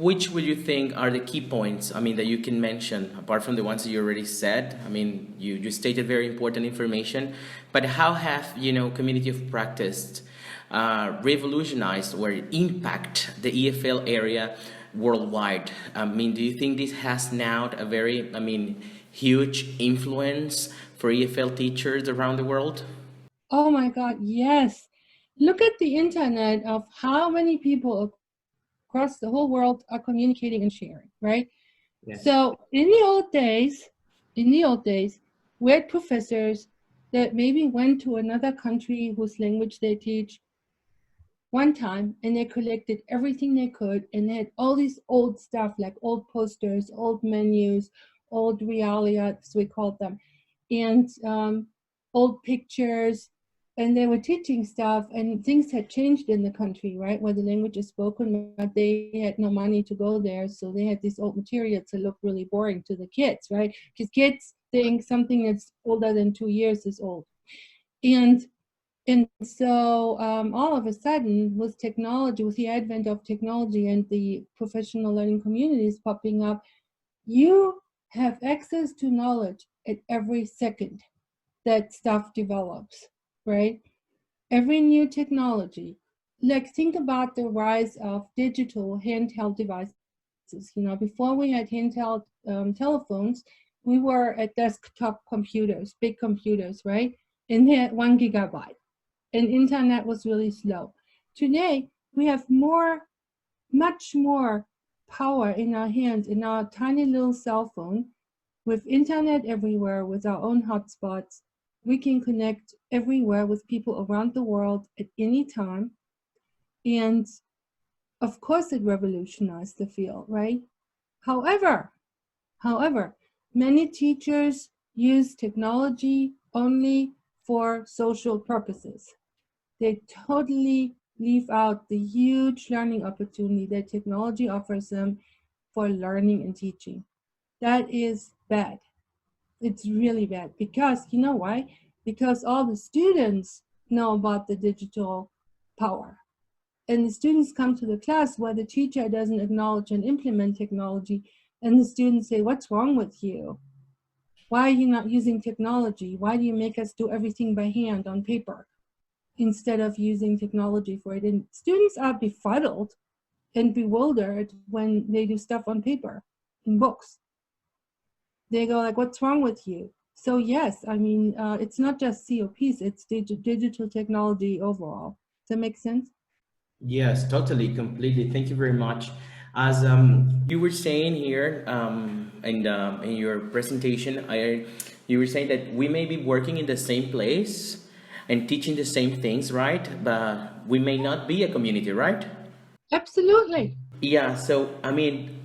[SPEAKER 1] which would you think are the key points, I mean, that you can mention, apart from the ones that you already said? I mean, you stated very important information, but how have, community of practice revolutionized or impact the EFL area worldwide? I mean, do you think this has now a very, huge influence for EFL teachers around the world?
[SPEAKER 2] Oh my God, yes. Look at the internet of how many people across the whole world are communicating and sharing, right?
[SPEAKER 1] Yes.
[SPEAKER 2] So in the old days, we had professors that maybe went to another country whose language they teach one time, and they collected everything they could, and they had all these old stuff like old posters, old menus, old realia, as we called them, and old pictures, and they were teaching stuff, and things had changed in the country, right, where the language is spoken, but they had no money to go there, so they had this old material to look really boring to the kids, right, because kids think something that's older than 2 years is old. And so all of a sudden, with technology, with the advent of technology and the professional learning communities popping up, you have access to knowledge at every second that stuff develops, right? Every new technology. Like, think about the rise of digital handheld devices. You know, before we had handheld telephones, we were at desktop computers, big computers, right? And they had 1 gigabyte, and internet was really slow. Today, we have much more power in our hands, in our tiny little cell phone, with internet everywhere, with our own hotspots. We can connect everywhere with people around the world at any time. And of course, it revolutionized the field, right? However, however, many teachers use technology only for social purposes. They totally leave out the huge learning opportunity that technology offers them for learning and teaching. That is bad. It's really bad, because you know why? Because all the students know about the digital power. And the students come to the class where the teacher doesn't acknowledge and implement technology, and the students say, "What's wrong with you? Why are you not using technology? Why do you make us do everything by hand on paper instead of using technology for it?" And students are befuddled and bewildered when they do stuff on paper, in books. They go like, "What's wrong with you?" So yes, I mean, it's not just COPs, it's digital technology overall. Does that make sense?
[SPEAKER 1] Yes, totally, completely. Thank you very much. As you were saying here in your presentation, you were saying that we may be working in the same place and teaching the same things, right? But we may not be a community, right?
[SPEAKER 2] Absolutely.
[SPEAKER 1] Yeah. So I mean,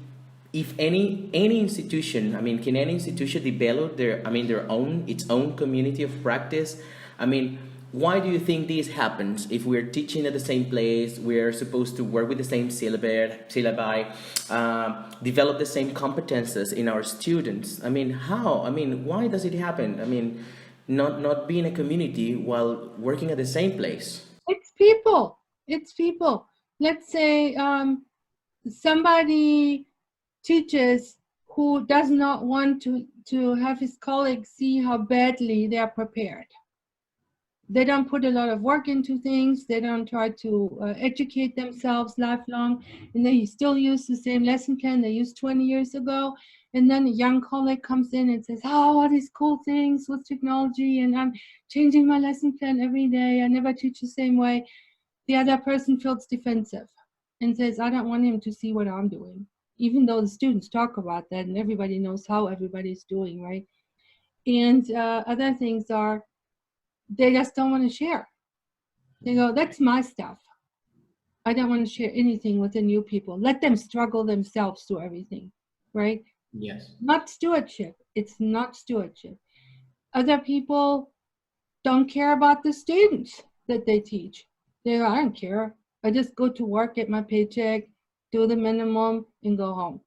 [SPEAKER 1] if any institution, I mean, can any institution develop their own its own community of practice? I mean, why do you think this happens? If we're teaching at the same place, we're supposed to work with the same syllabi, develop the same competences in our students. I mean, how? I mean, why does it happen? I mean, not being a community while working at the same place.
[SPEAKER 2] It's people. It's people. Let's say somebody teaches who does not want to have his colleagues see how badly they are prepared. They don't put a lot of work into things. They don't try to educate themselves lifelong, and they still use the same lesson plan they used 20 years ago. And then a young colleague comes in and says, "Oh, all these cool things with technology, and I'm changing my lesson plan every day. I never teach the same way." The other person feels defensive and says, "I don't want him to see what I'm doing," even though the students talk about that and everybody knows how everybody's doing, right? And other things are, they just don't want to share. They go, "That's my stuff. I don't want to share anything with the new people. Let them struggle themselves through everything," right?
[SPEAKER 1] Yes.
[SPEAKER 2] Not stewardship. It's not stewardship. Other people don't care about the students that they teach. They go, "I don't care. I just go to work, get my paycheck, do the minimum, and go home.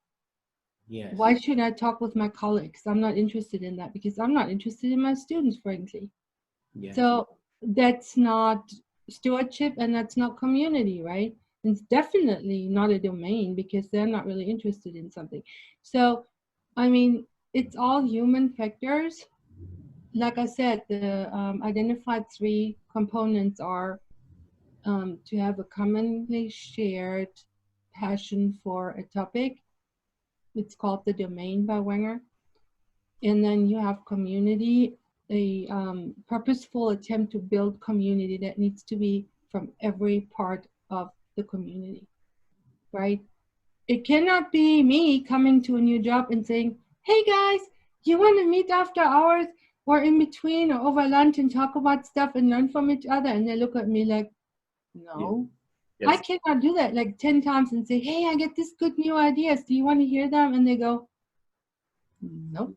[SPEAKER 1] Yes.
[SPEAKER 2] Why should I talk with my colleagues? I'm not interested in that, because I'm not interested in my students, frankly."
[SPEAKER 1] Yes.
[SPEAKER 2] So that's not stewardship, and that's not community, right? It's definitely not a domain, because they're not really interested in something. So, I mean, it's all human factors. Like I said, the identified three components are to have a commonly shared passion for a topic. It's called the domain by Wenger. And then you have community, a purposeful attempt to build community that needs to be from every part of the community, right? It cannot be me coming to a new job and saying, "Hey guys, you want to meet after hours? or in between or over lunch and talk about stuff and learn from each other? And they look at me like,
[SPEAKER 1] Yeah.
[SPEAKER 2] no. I
[SPEAKER 1] Yes.
[SPEAKER 2] cannot do that like 10 times and say, hey, I get this good new ideas. Do you want to hear them? And they go, nope.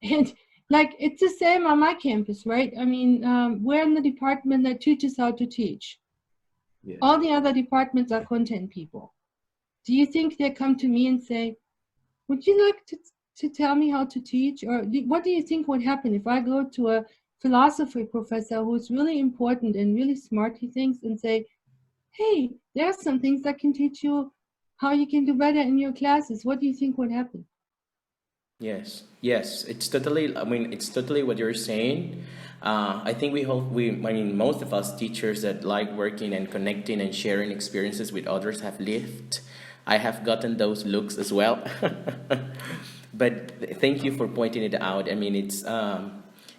[SPEAKER 2] And like, it's the same on my campus, right? I mean, we're in the department that teaches how to teach.
[SPEAKER 1] Yes.
[SPEAKER 2] All the other departments are content people. Do you think they come to me and say, would you like to tell me how to teach? Or what do you think would happen if I go to a philosophy professor who's really important and really smart, he thinks, and say, hey, there are some things that can teach you how you can do better in your classes. What do you think would happen?
[SPEAKER 1] Yes, yes, it's totally. I mean, it's totally what you're saying. I think we hope we. I mean, most of us teachers that like working and connecting and sharing experiences with others have lived. I have gotten those looks as well. But thank you for pointing it out. I mean, it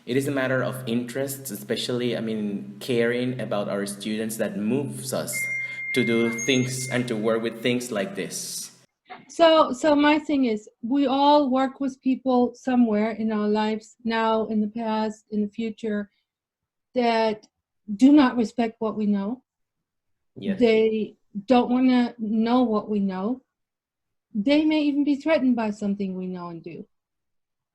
[SPEAKER 1] is a matter of interest, especially. I mean, caring about our students that moves us to do things and to work with things like this.
[SPEAKER 2] So my thing is, we all work with people somewhere in our lives, now, in the past, in the future, that do not respect what we know.
[SPEAKER 1] Yes.
[SPEAKER 2] They don't want to know what we know. They may even be threatened by something we know and do.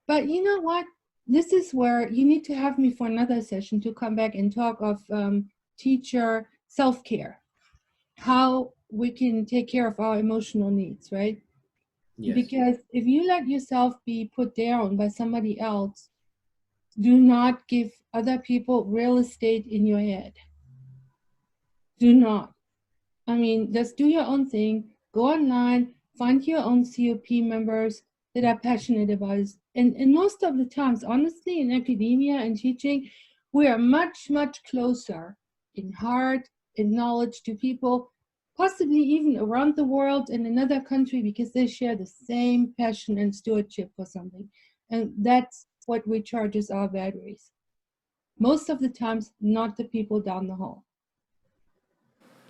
[SPEAKER 2] But you know what? This is where you need to have me for another session to come back and talk of teacher self-care, how we can take care of our emotional needs, right?
[SPEAKER 1] Yes.
[SPEAKER 2] Because if you let yourself be put down by somebody else, do not give other people real estate in your head. Do not. I mean, just do your own thing. Go online, find your own COP members that are passionate about it. And most of the times, honestly, in academia and teaching, we are much, much closer in heart and knowledge to people, possibly even around the world in another country, because they share the same passion and stewardship for something. And that's what recharges our batteries. Most of the times, not the people down the hall.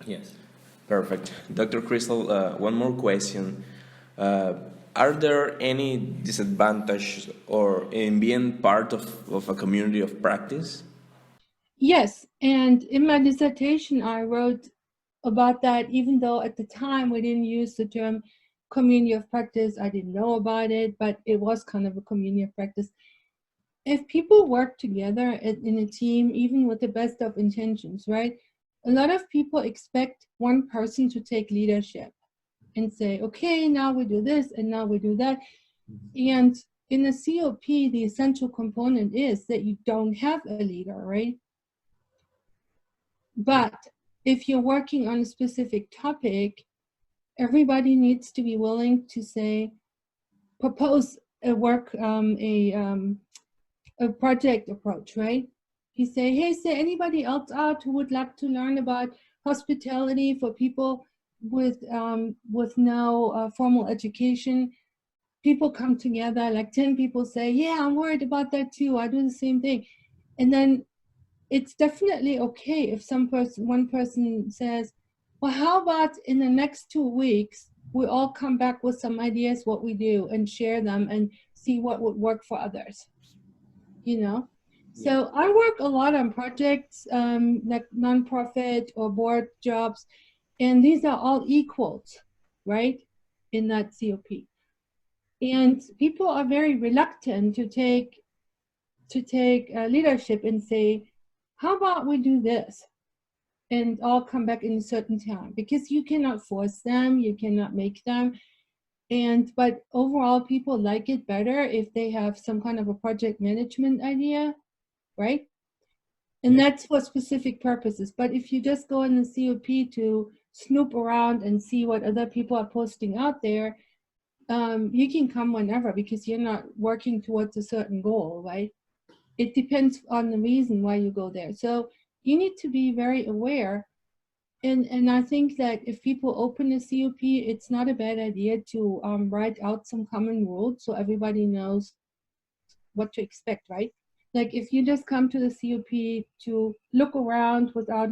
[SPEAKER 1] Yes.
[SPEAKER 3] Perfect. Dr. Crystal, one more question. Uh, are there any disadvantages or in being part of a community of practice?
[SPEAKER 2] Yes, and in my dissertation, I wrote about that, even though at the time we didn't use the term community of practice. I didn't know about it, but it was kind of a community of practice. If people work together in a team, even with the best of intentions, right? A lot of people expect one person to take leadership and say, okay, now we do this and now we do that. And in a COP, the essential component is that you don't have a leader, right? But if you're working on a specific topic, everybody needs to be willing to say, propose a project approach, right? You say, hey, is there anybody else out who would like to learn about hospitality for people with no formal education? People come together, like 10 people say, yeah, I'm worried about that too. I do the same thing. And then it's definitely okay if one person says, well, how about in the next 2 weeks, we all come back with some ideas what we do and share them and see what would work for others, you know?
[SPEAKER 1] Yes.
[SPEAKER 2] So I work a lot on projects like nonprofit or board jobs, and these are all equals, right, in that COP. And people are very reluctant to take leadership and say, how about we do this and all come back in a certain time, because you cannot force them, you cannot make them. But overall, people like it better if they have some kind of a project management idea, right? And
[SPEAKER 1] Yes.
[SPEAKER 2] that's for specific purposes. But if you just go in the COP to snoop around and see what other people are posting out there, you can come whenever because you're not working towards a certain goal, right? It depends on the reason why you go there. So you need to be very aware. And I think that if people open a COP, it's not a bad idea to write out some common rules so everybody knows what to expect, right? Like if you just come to the COP to look around without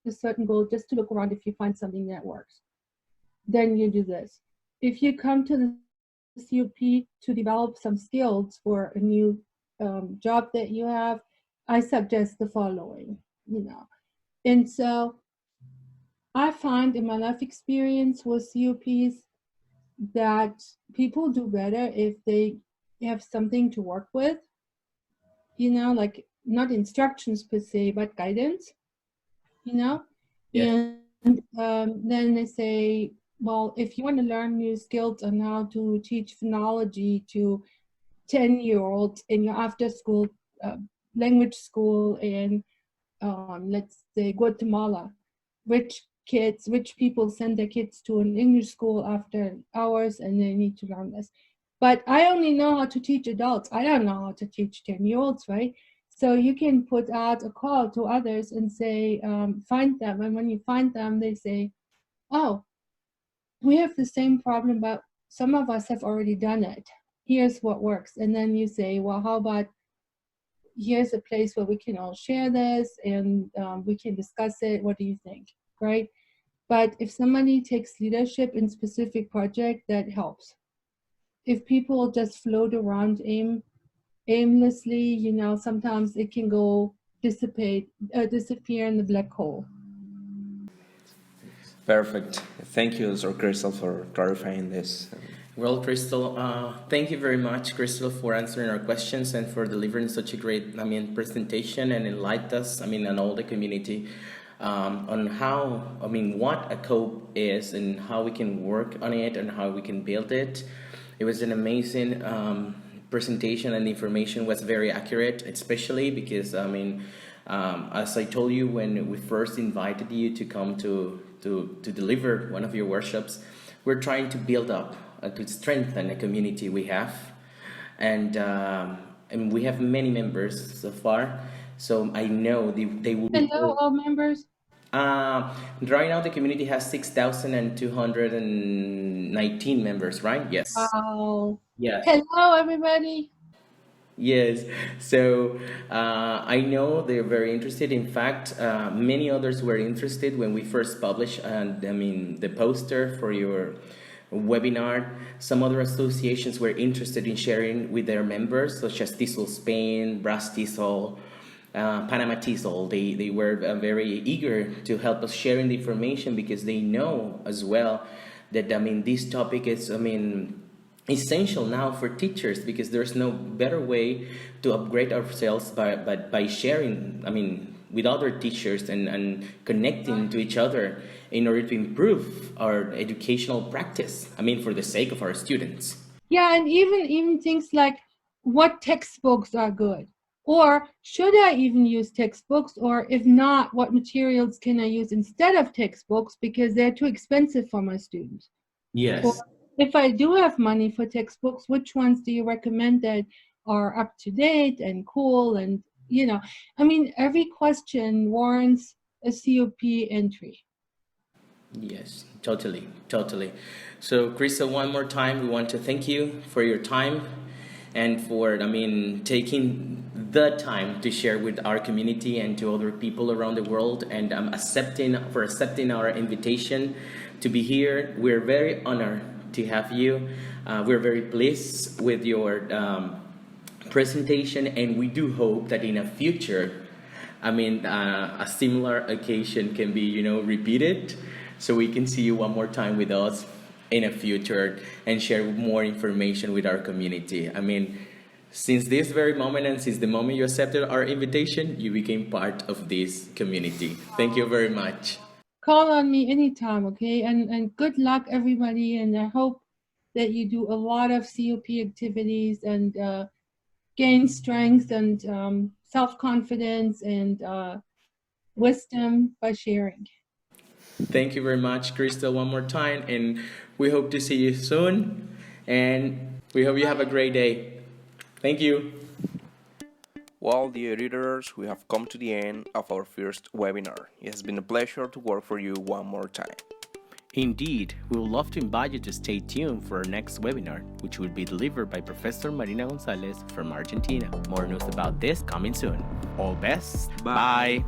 [SPEAKER 2] a certain goal, just to look around if you find something that works, then you do this. If you come to the COP to develop some skills for a new job that you have, I suggest the following, you know. And so I find in my life experience with COPs that people do better if they have something to work with, you know, like not instructions per se, but guidance, you know.
[SPEAKER 1] Yes.
[SPEAKER 2] And then they say, well, if you want to learn new skills on how to teach phonology to 10-year-olds in your after school language school in, let's say, Guatemala, rich people send their kids to an English school after hours and they need to learn this. But I only know how to teach adults. I don't know how to teach 10-year-olds, right? So you can put out a call to others and say, find them. And when you find them, they say, oh, we have the same problem, but some of us have already done it. Here's what works. And then you say, well, how about here's a place where we can all share this and we can discuss it. What do you think? Right? But if somebody takes leadership in specific project, that helps. If people just float around aimlessly, you know, sometimes it can go disappear in the black hole.
[SPEAKER 3] Perfect. Thank you, Sir Christel, for clarifying this.
[SPEAKER 1] Well, Christel, thank you very much, Christel, for answering our questions and for delivering such a great, presentation and enlightened us, and all the community on how, what a COPE is and how we can work on it and how we can build it. It was an amazing presentation, and the information was very accurate, especially because, as I told you when we first invited you to come to deliver one of your workshops, we're trying to build up, to strengthen the community we have. And we have many members so far. So I know they will be...
[SPEAKER 2] Hello, all members.
[SPEAKER 1] Right now the community has 6,219 members, right? Yes.
[SPEAKER 2] Wow.
[SPEAKER 1] Yes.
[SPEAKER 2] Hello, everybody.
[SPEAKER 1] Yes, so I know they're very interested. In fact, many others were interested when we first published, the poster for your webinar. Some other associations were interested in sharing with their members, such as TESOL Spain, Brass TESOL, Panama TESOL. They were very eager to help us sharing the information because they know as well that this topic is essential now for teachers, because there's no better way to upgrade ourselves by sharing with other teachers and connecting to each other in order to improve our educational practice, for the sake of our students.
[SPEAKER 2] Yeah, and even things like what textbooks are good, or should I even use textbooks, or if not, what materials can I use instead of textbooks because they're too expensive for my students.
[SPEAKER 1] Yes.
[SPEAKER 2] Or if I do have money for textbooks, which ones do you recommend that are up to date and cool? And, every question warrants a COP entry.
[SPEAKER 1] Yes, totally. So, Christel, one more time, we want to thank you for your time and for, taking the time to share with our community and to other people around the world, and accepting our invitation to be here. We're very honored to have you. We're very pleased with your presentation, and we do hope that in a future, a similar occasion can be, repeated, so we can see you one more time with us in a future and share more information with our community. Since this very moment and since the moment you accepted our invitation, you became part of this community. Thank you very much.
[SPEAKER 2] Call on me anytime, okay? And good luck, everybody. And I hope that you do a lot of COP activities and gain strength and self-confidence and wisdom by sharing.
[SPEAKER 1] Thank you very much, Christel, one more time. And we hope to see you soon. And we hope you have a great day. Thank you.
[SPEAKER 3] Well, dear editors, we have come to the end of our first webinar. It has been a pleasure to work for you one more time.
[SPEAKER 1] Indeed, we would love to invite you to stay tuned for our next webinar, which will be delivered by Professor Marina Gonzalez from Argentina. More news about this coming soon. All best.
[SPEAKER 3] Bye.